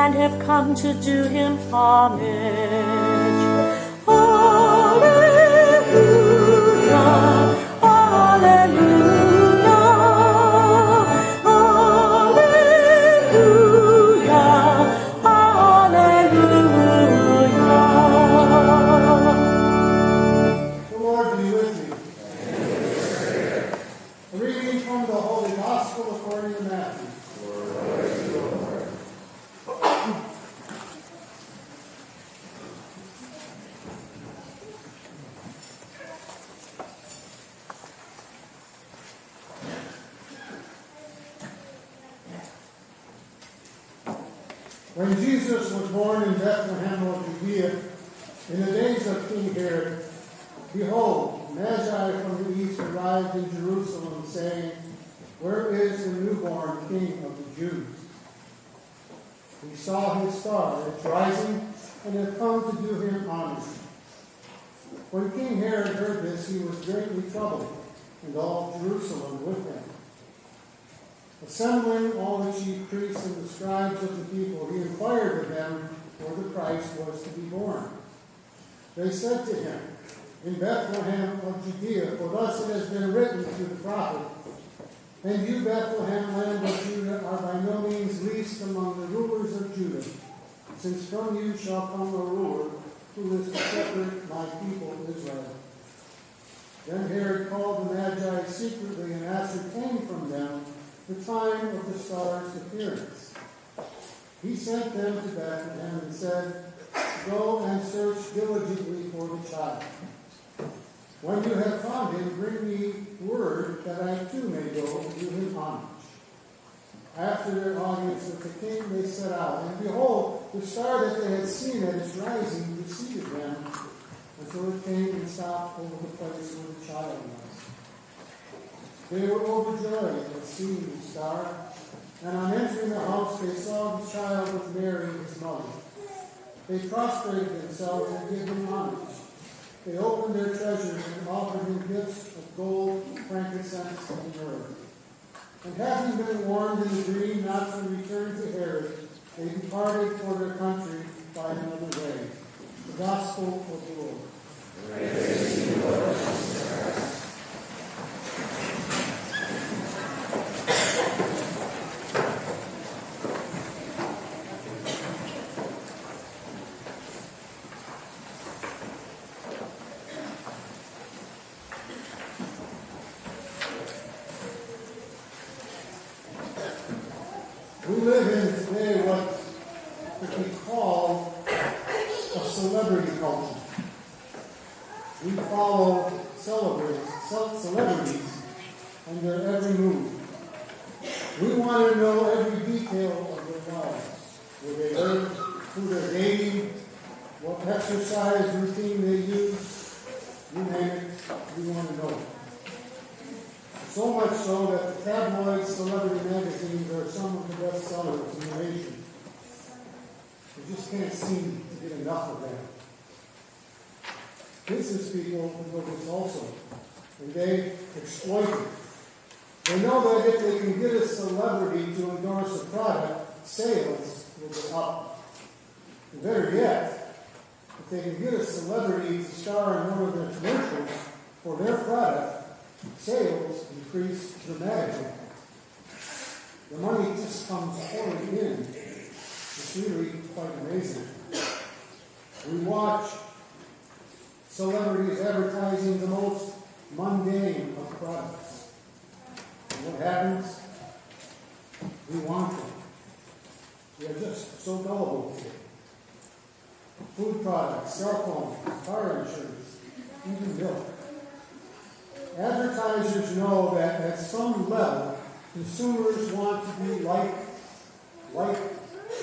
and have come to do him homage. Alleluia, alleluia, alleluia, alleluia. The Lord be with you. A reading from the Holy Gospel according to Matthew. When Jesus was born in Bethlehem of Judea, in the days of King Herod, behold, Magi from the east arrived in Jerusalem, saying, Where is the newborn King of the Jews? We saw his star at rising, and have come to do him homage. When King Herod heard this, he was greatly troubled, and all Jerusalem with him. Assembling all the chief priests and the scribes of the people, he inquired of them where the Christ was to be born. They said to him, In Bethlehem of Judea, for thus it has been written through the prophet, And you, Bethlehem, land of Judah, are by no means least among the rulers of Judah, since from you shall come a ruler who is to shepherd my people Israel. Then Herod called the Magi secretly and ascertained from them the time of the star's appearance. He sent them to Bethlehem and said, Go and search diligently for the child. When you have found him, bring me word that I too may go and do him homage. After their audience with the king, they set out, and behold, the star that they had seen at its rising preceded them until it came and stopped over the place where the child was. They were overjoyed at seeing the star, and on entering the house they saw the child with Mary, his mother. They prostrated themselves and gave him homage. They opened their treasures and offered him gifts of gold, frankincense, and myrrh. And having been warned in the dream not to return to Herod, they departed for their country by another way. The Gospel of the Lord. Praise to you, Lord Jesus Christ. We live in today what could be called a celebrity culture. We follow celebrities and their every move. We want to know every detail of their lives, where they live, who they're dating, what exercise routine they use. You name it, we want to know it. So much so that the tabloid celebrity magazines are some of the best sellers in the nation. We just can't seem to get enough of that. Business people know this also, and they exploit it. They know that if they can get a celebrity to endorse a product, sales will go up. And better yet, if they can get a celebrity to star in one of their commercials for their product, sales increase dramatically. The money just comes pouring in. It's really quite amazing. We watch celebrities advertising the most mundane of products. And what happens? We want them. We are just so gullible today. Food products, cell phones, car insurance, even milk. Advertisers know that at some level, consumers want to be like the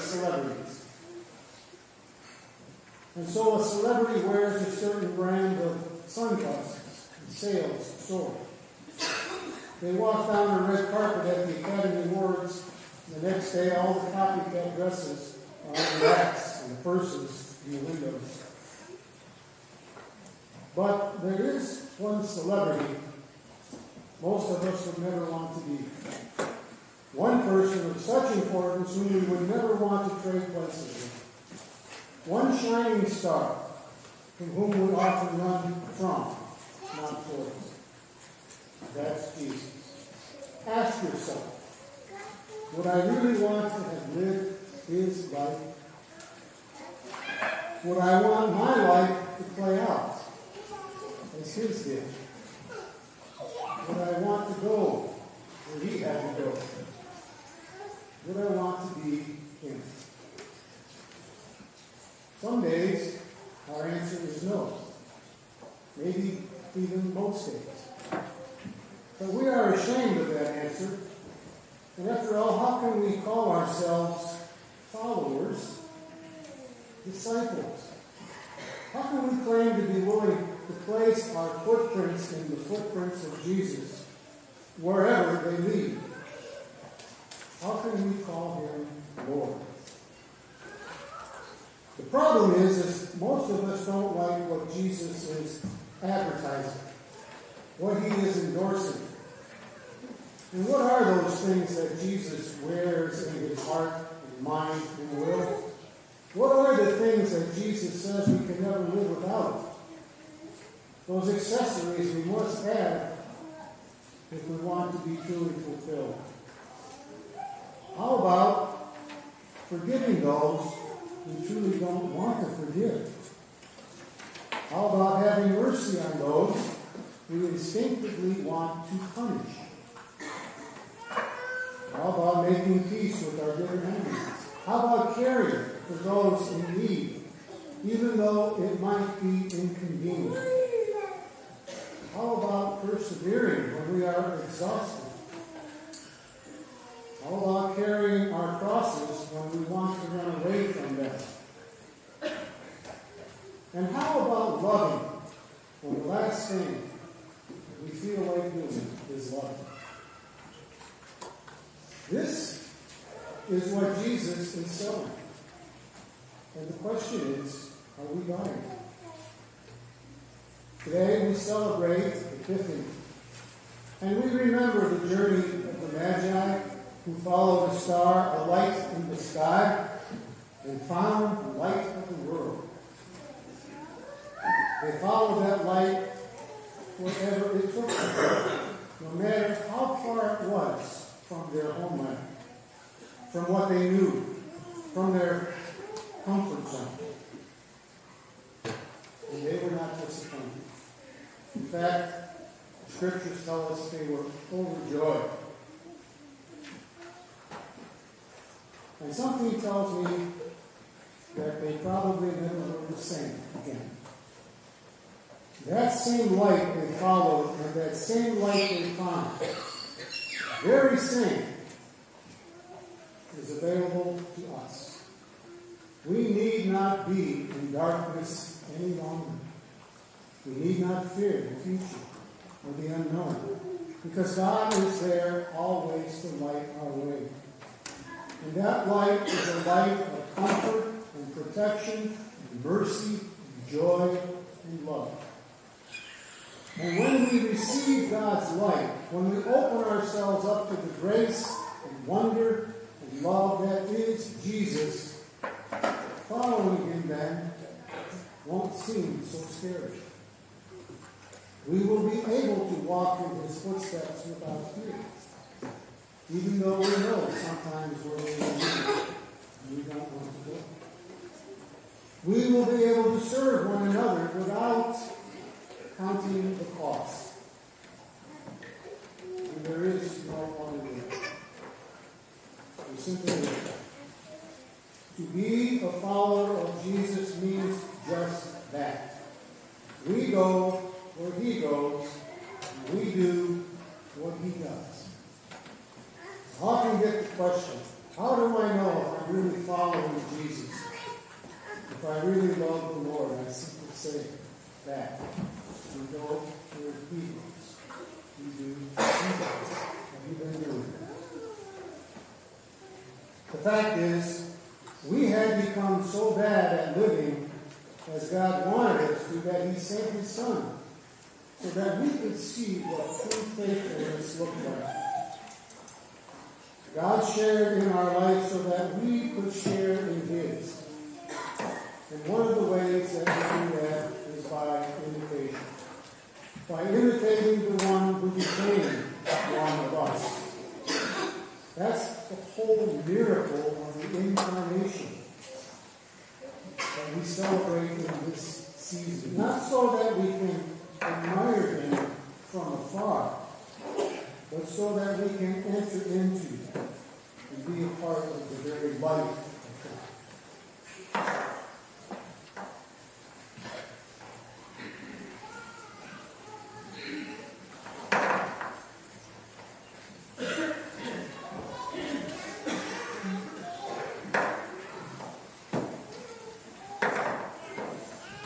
celebrities. And so a celebrity wears a certain brand of sunglasses and sales soar. They walk down the red carpet at the Academy Awards. The next day, all the copycat dresses are on the racks and the purses in the windows. But there is one celebrity most of us would never want to be. One one person of such importance whom we would never want to trade places with. One shining star from whom we often run from, not towards. That's Jesus. Ask yourself, would I really want to have lived his life? Would I want my life to play out as his did? Would I want to go where he had to go? Would I want to be him? Some days, our answer is no. Maybe even most days. But we are ashamed of that answer. And after all, how can we call ourselves followers, disciples? How can we claim to be willing to place our footprints in the footprints of Jesus, wherever they lead? How can we call him Lord? The problem is most of us don't like what Jesus is advertising, what he is endorsing. And what are those things that Jesus wears in his heart and mind and will? What are the things that Jesus says we can never live without? Those accessories we must have if we want to be truly fulfilled. How about forgiving those who truly don't want to forgive? How about having mercy on those who instinctively want to punish? How about making peace with our bitter enemies? How about caring for those in need, even though it might be inconvenient? How about persevering when we are exhausted? How about carrying our crosses when we want to run away from them? And how about loving when the last thing we feel like doing is love? This is what Jesus is selling. And the question is, are we buying it? Today we celebrate Epiphany. And we remember the journey of the Magi who followed a star, a light in the sky, and found the light of the world. They followed that light wherever it took them, no matter how far it was from their homeland, from what they knew, from their comfort zone. And they were not disappointed. In fact, the scriptures tell us they were overjoyed. And something tells me that they probably never were the same again. That same light they followed and that same light they found, very same, is available to us. We need not be in darkness any longer. We need not fear the future or the unknown, because God is there always to light our way. And that light is a light of comfort and protection and mercy and joy and love. And when we receive God's light, when we open ourselves up to the grace and wonder and love that is Jesus, following him then won't seem so scary. We will be able to walk in his footsteps without fear, even though we know sometimes we're and we don't want to go. We will be able to serve one another without counting the cost. And there is no other way. We simply live. To be a follower of Jesus means just that. We go where he goes, and we do what he does. I often get the question, how do I know if I'm really following Jesus? If I really love the Lord? I simply say that. We go where he goes. We do what he does. Have you been doing that? The fact is, we had become so bad at living as God wanted us to that he sent his Son, so that we could see what true faithfulness looked like. God shared in our life so that we could share in His. And one of the ways that we do that is by imitation. By imitating the one who became one of us. That's the whole miracle of the incarnation that we celebrate in this season. Not so that we can admire Him from afar, but so that we can enter into and be a part of the very life of God.